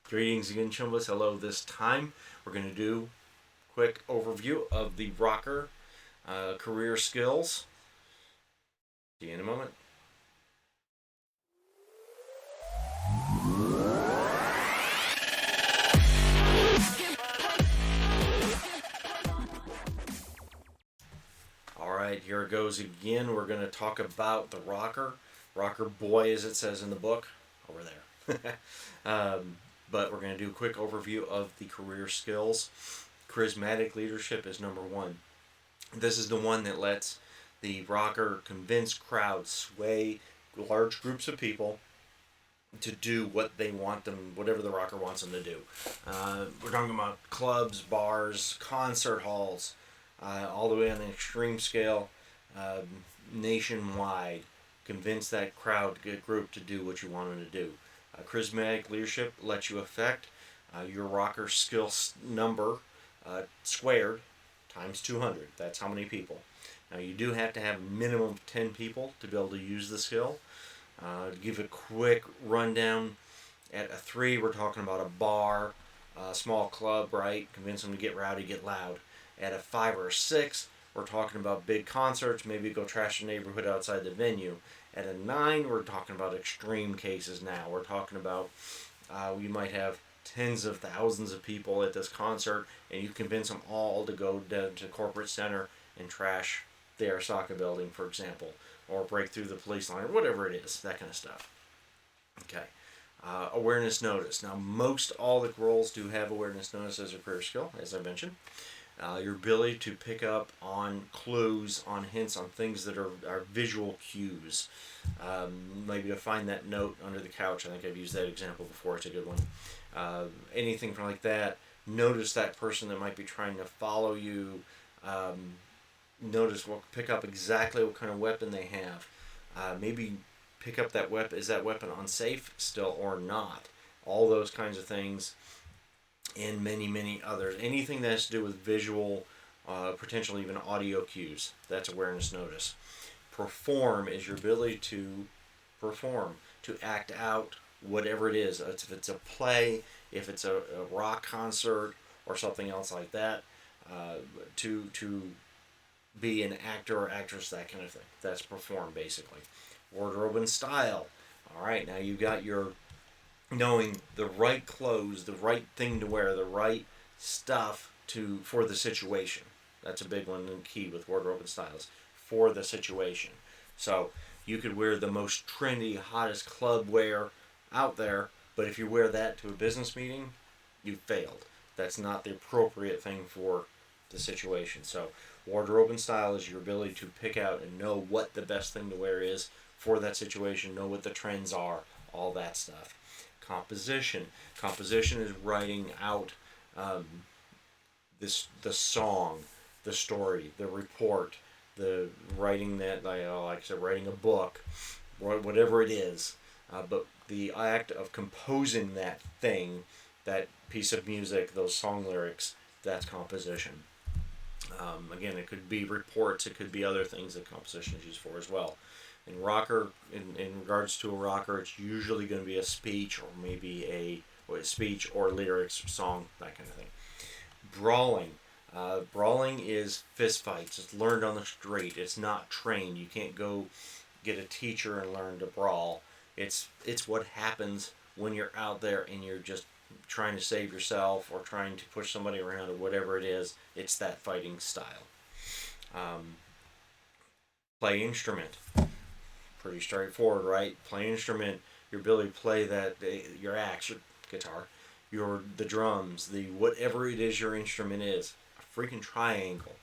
Greetings again, Chumbas. Hello. This time we're going to do a quick overview of the rocker career skills. See you in a moment. Alright, here it goes again. We're going to talk about the rocker boy, as it says in the book, over there. But we're going to do a quick overview of the career skills. Prismatic Leadership is number one. This is the one that lets the rocker convince crowds, sway large groups of people to do what they want them, whatever the rocker wants them to do. We're talking about clubs, bars, concert halls, all the way on the extreme scale, nationwide. Convince that crowd group to do what you want them to do. Charismatic Leadership lets you affect your rocker skill number squared times 200. That's how many people. Now you do have to have a minimum of 10 people to be able to use the skill. To give a quick rundown, at a 3 we're talking about a bar, a small club, right? Convince them to get rowdy, get loud. At a 5 or a 6 we're talking about big concerts, maybe go trash the neighborhood outside the venue. At a 9, we're talking about extreme cases now. We're talking about we might have tens of thousands of people at this concert, and you convince them all to go down to corporate center and trash the Arasaka building, for example, or break through the police line, or whatever it is, that kind of stuff. Okay. Awareness notice. Now, most all the roles do have awareness notice as a career skill, as I mentioned. Your ability to pick up on clues, on hints, on things that are visual cues. Maybe to find that note under the couch. I think I've used that example before. It's a good one. Anything from like that. Notice that person that might be trying to follow you. Pick up exactly what kind of weapon they have. Maybe pick up that weapon. Is that weapon unsafe still or not? All those kinds of things. And many, many others. Anything that has to do with visual, potentially even audio cues. That's awareness notice. Perform is your ability to perform, to act out whatever it is. If it's a play, if it's a rock concert, or something else like that. To be an actor or actress, that kind of thing. That's perform, basically. Wardrobe and style. All right, now you got your knowing the right clothes, the right thing to wear, the right stuff for the situation. That's a big one and key with wardrobe and styles. For the situation. So you could wear the most trendy, hottest club wear out there, but if you wear that to a business meeting, you failed. That's not the appropriate thing for the situation. So wardrobe and style is your ability to pick out and know what the best thing to wear is for that situation, know what the trends are, all that stuff. Composition. Composition is writing out the song, the story, the report, the writing that, like I said, writing a book, whatever it is. But the act of composing that thing, that piece of music, those song lyrics, that's composition. Again, it could be reports, it could be other things that composition is used for as well. In rocker, in regards to a rocker, it's usually going to be a speech or maybe a speech or lyrics, song, that kind of thing. Brawling. Brawling is fist fights. It's learned on the street. It's not trained. You can't go get a teacher and learn to brawl. It's what happens when you're out there and you're just trying to save yourself or trying to push somebody around or whatever it is. It's that fighting style. Play instrument. Pretty straightforward, right? Play instrument, your ability to play that, your axe, your guitar, the drums, the whatever it is your instrument is, a freaking triangle,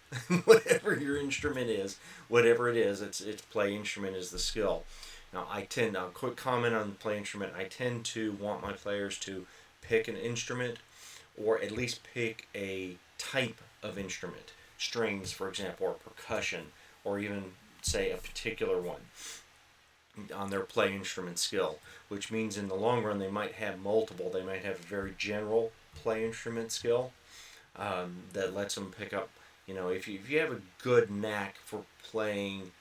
whatever your instrument is, whatever it is, it's play instrument is the skill. Now quick comment on the play instrument, I tend to want my players to pick an instrument or at least pick a type of instrument, strings, for example, or percussion, or even say a particular one on their play instrument skill, which means in the long run they might have multiple. They might have a very general play instrument skill that lets them pick up, if you have a good knack for playing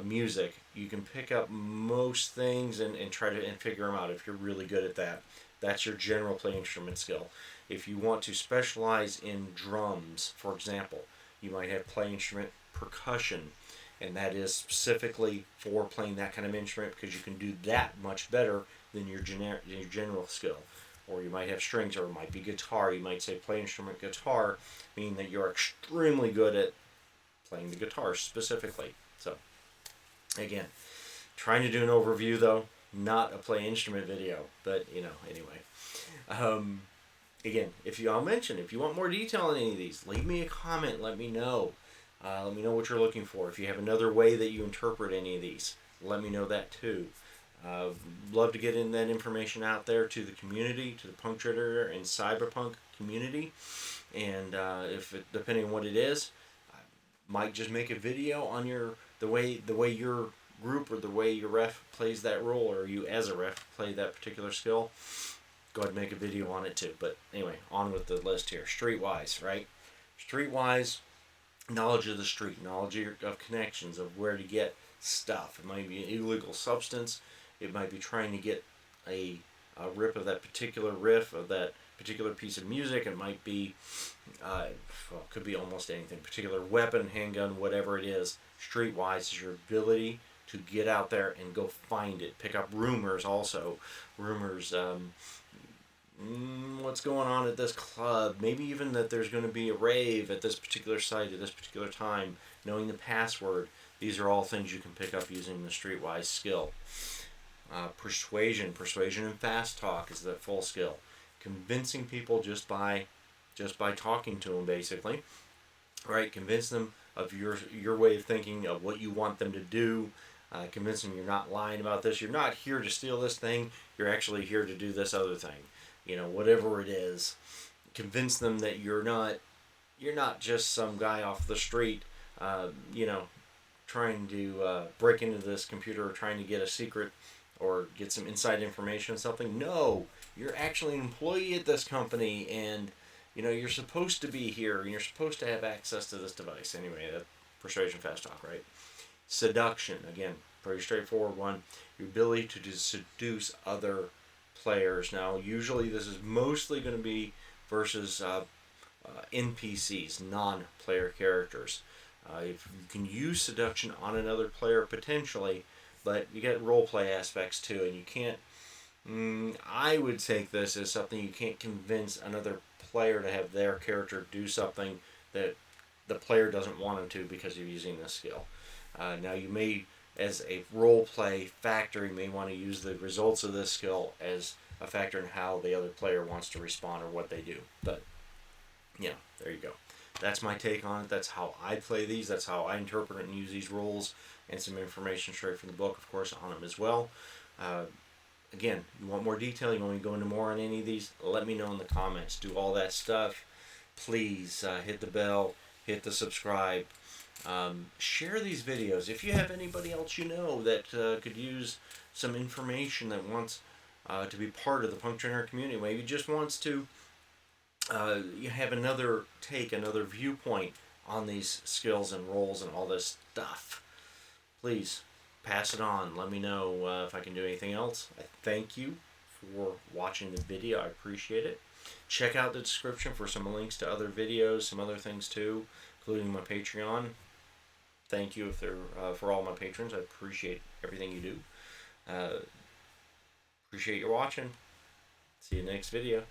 music, you can pick up most things and try to figure them out if you're really good at that. That's your general play instrument skill. If you want to specialize in drums, for example, you might have play instrument percussion, and that is specifically for playing that kind of instrument because you can do that much better than your general skill. Or you might have strings, or it might be guitar. You might say play instrument guitar, meaning that you're extremely good at playing the guitar specifically. So, again, trying to do an overview though, not a play instrument video, but anyway. Again, if you want more detail on any of these, leave me a comment. Let me know. Let me know what you're looking for. If you have another way that you interpret any of these, let me know that too. Love to get in that information out there to the community, to the PunkGenerator and Cyberpunk community. And depending on what it is, I might just make a video on the way your group or the way your ref plays that role, or you as a ref play that particular skill. Go ahead and make a video on it too. But anyway, on with the list here. Streetwise, right? Streetwise, knowledge of the street, knowledge of connections, of where to get stuff. It might be an illegal substance. It might be trying to get a rip of that particular riff of that particular piece of music. It might be, could be almost anything. Particular weapon, handgun, whatever it is. Streetwise is your ability to get out there and go find it. Pick up rumors also. Rumors, what's going on at this club, maybe even that there's going to be a rave at this particular site at this particular time, knowing the password. These are all things you can pick up using the Streetwise skill. Persuasion and fast talk is the full skill. Convincing people just by talking to them, basically. Right? Convince them of your way of thinking, of what you want them to do. Convince them you're not lying about this. You're not here to steal this thing. You're actually here to do this other thing. Whatever it is, convince them that you're not just some guy off the street, trying to break into this computer or trying to get a secret or get some inside information or something. No, you're actually an employee at this company, and you're supposed to be here and you're supposed to have access to this device. Anyway, that persuasion, fast talk, right? Seduction, again, pretty straightforward one. Your ability to seduce other players. Now, usually this is mostly going to be versus NPCs, non-player characters. If you can use seduction on another player potentially, but you get role play aspects too, and you can't. I would take this as something you can't convince another player to have their character do something that the player doesn't want him to because you're using this skill. Now, you may, as a role play factor, you may want to use the results of this skill as a factor in how the other player wants to respond or what they do. But, there you go. That's my take on it. That's how I play these. That's how I interpret it and use these rules, and some information straight from the book, of course, on them as well. Again, you want more detail, you want me to go into more on any of these, let me know in the comments. Do all that stuff. Please hit the bell, hit the subscribe. Share these videos. If you have anybody else that could use some information, that wants to be part of the PunkGenerator community, maybe just wants to you have another take, another viewpoint on these skills and roles and all this stuff, please pass it on. Let me know if I can do anything else. I thank you for watching the video. I appreciate it. Check out the description for some links to other videos, some other things too, including my Patreon. Thank you for all my patrons. I appreciate everything you do. Appreciate your watching. See you next video.